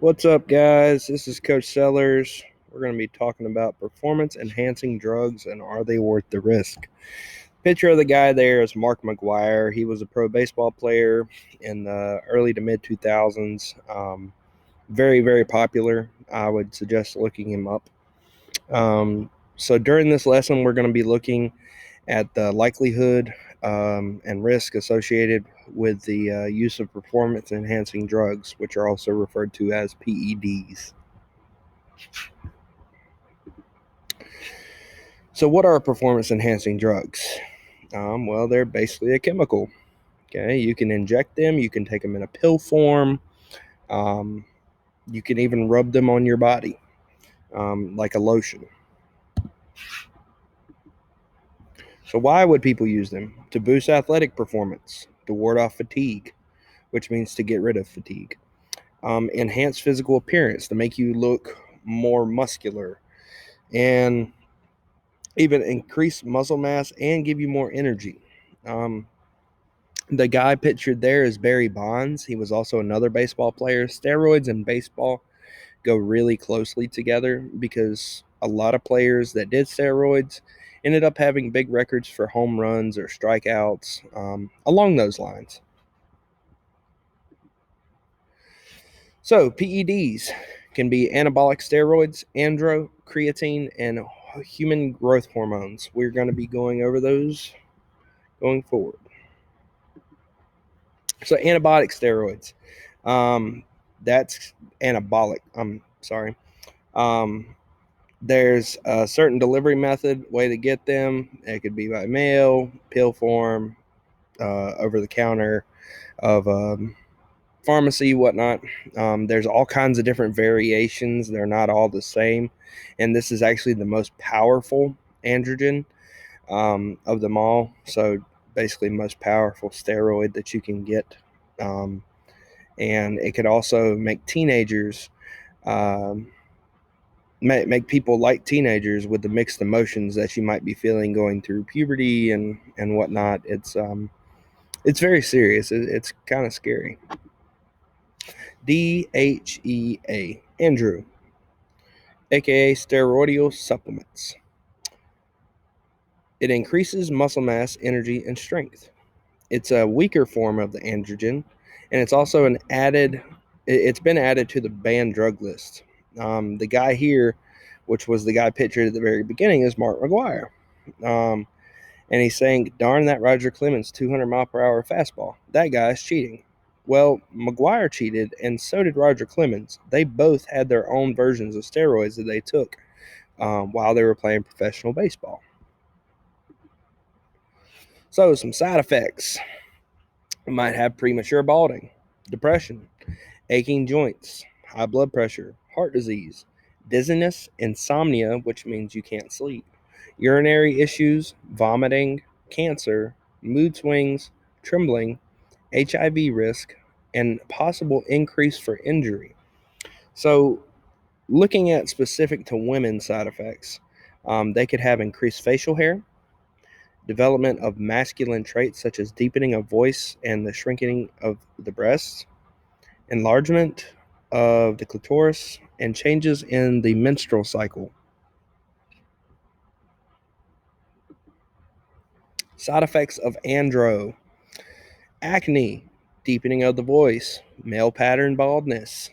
What's up, guys? This is Coach Sellers. We're going to be talking about performance enhancing drugs and are they worth the risk. Picture of the guy there is Mark McGwire. He was a pro baseball player in the early to mid 2000s. Very, very popular. I would suggest looking him up. So during this lesson, we're going to be looking at the likelihood and risk associated with the use of performance enhancing drugs, which are also referred to as PEDs. So, what are performance enhancing drugs? Well, they're basically a chemical. Okay, you can inject them, you can take them in a pill form, um, you can even rub them on your body like a lotion. So, why would people use them? To boost athletic performance, to ward off fatigue, which means to get rid of fatigue, enhance physical appearance, to make you look more muscular, and even increase muscle mass and give you more energy. The guy pictured there is Barry Bonds. He was also another baseball player. Steroids and baseball go really closely together because a lot of players that did steroids ended up having big records for home runs or strikeouts along those lines. So, PEDs can be anabolic steroids, andro, creatine, and human growth hormones. We're going to be going over those going forward. So, anabolic steroids. That's anabolic. I'm sorry. Um, there's a certain delivery method, way to get them. It could be by mail, pill form, over the counter of pharmacy, whatnot. There's all kinds of different variations. They're not all the same. And this is actually the most powerful androgen of them all. So basically, most powerful steroid that you can get. Um, and it could also make teenagers um, make people like teenagers with the mixed emotions that you might be feeling going through puberty and whatnot. It's very serious. It's kind of scary. DHEA, Andrew, aka steroidal supplements. It increases muscle mass, energy, and strength. It's a weaker form of the androgen, and it's also an added. It's been added to the banned drug list. The guy here, which was the guy pictured at the very beginning, is Mark McGwire. Um, and he's saying, darn that Roger Clemens 200-mile-per-hour fastball. That guy's cheating. Well, McGwire cheated, and so did Roger Clemens. They both had their own versions of steroids that they took while they were playing professional baseball. So, some side effects. You might have premature balding, depression, aching joints, high blood pressure, heart disease, dizziness, insomnia, which means you can't sleep, urinary issues, vomiting, cancer, mood swings, trembling, HIV risk, and possible increase for injury. So, looking at specific to women's side effects, they could have increased facial hair, development of masculine traits such as deepening of voice and the shrinking of the breasts, enlargement of the clitoris, and changes in the menstrual cycle. Side effects of andro: acne, deepening of the voice, male pattern baldness,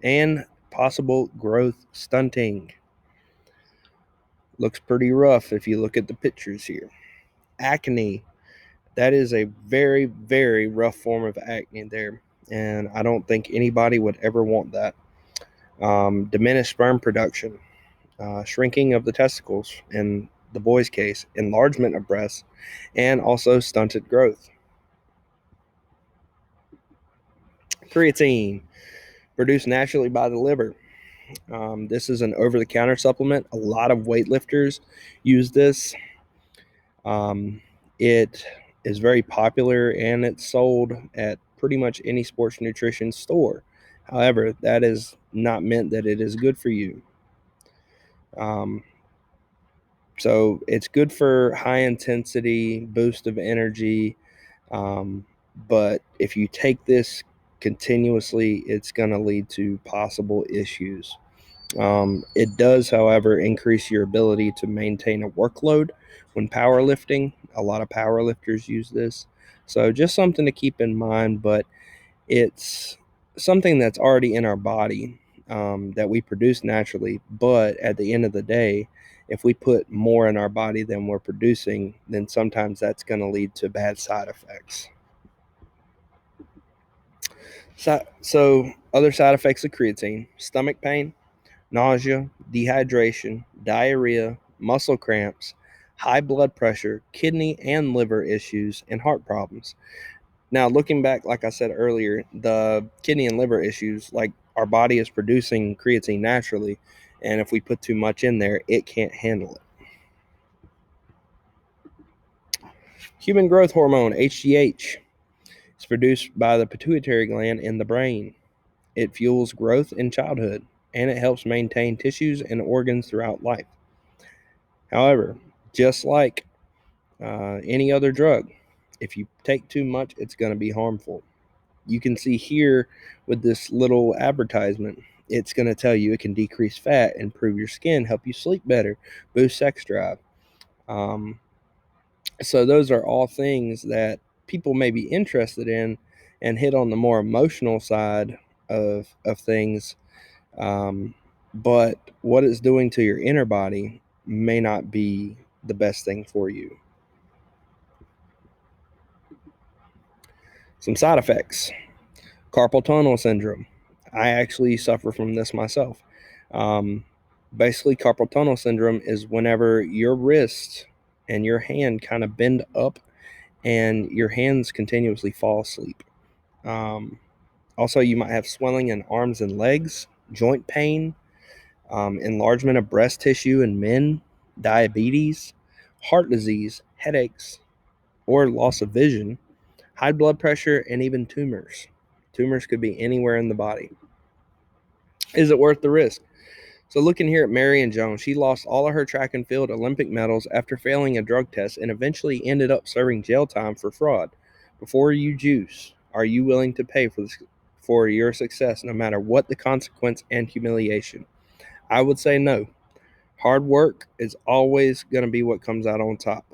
and possible growth stunting. Looks pretty rough if you look at the pictures here. Acne, that is a very, very rough form of acne there, and I don't think anybody would ever want that. Diminished sperm production, shrinking of the testicles in the boy's case, enlargement of breasts, and also stunted growth. Creatine, produced naturally by the liver. This is an over-the-counter supplement. A lot of weightlifters use this. It is very popular and it's sold at pretty much any sports nutrition store. However, that is not meant that it is good for you. Um, So it's good for high intensity boost of energy. But if you take this continuously, it's going to lead to possible issues. It does, however, increase your ability to maintain a workload when powerlifting. A lot of powerlifters use this. So just something to keep in mind, but it's something that's already in our body, that we produce naturally. But at the end of the day, if we put more in our body than we're producing, then sometimes that's going to lead to bad side effects. So other side effects of creatine: stomach pain, nausea, dehydration, diarrhea, muscle cramps, high blood pressure, kidney and liver issues, and heart problems. Now, looking back, like I said earlier, the kidney and liver issues, like our body is producing creatine naturally, and if we put too much in there, it can't handle it. Human growth hormone, HGH, is produced by the pituitary gland in the brain. It fuels growth in childhood, and it helps maintain tissues and organs throughout life. However, just like any other drug, if you take too much, it's going to be harmful. You can see here with this little advertisement, it's going to tell you it can decrease fat, improve your skin, help you sleep better, boost sex drive. Um, so those are all things that people may be interested in and hit on the more emotional side of things. Um, but what it's doing to your inner body may not be the best thing for you. Some side effects: carpal tunnel syndrome. I actually suffer from this myself. Um, Basically, carpal tunnel syndrome is whenever your wrist and your hand kind of bend up and your hands continuously fall asleep. Um, Also, you might have swelling in arms and legs, joint pain, enlargement of breast tissue in men, diabetes, heart disease, headaches, or loss of vision, high blood pressure, and even tumors. Tumors could be anywhere in the body. Is it worth the risk? So, looking here at Marion Jones, she lost all of her track and field Olympic medals after failing a drug test and eventually ended up serving jail time for fraud. Before you juice, are you willing to pay for your success, no matter what the consequence and humiliation? I would say no. Hard work is always going to be what comes out on top.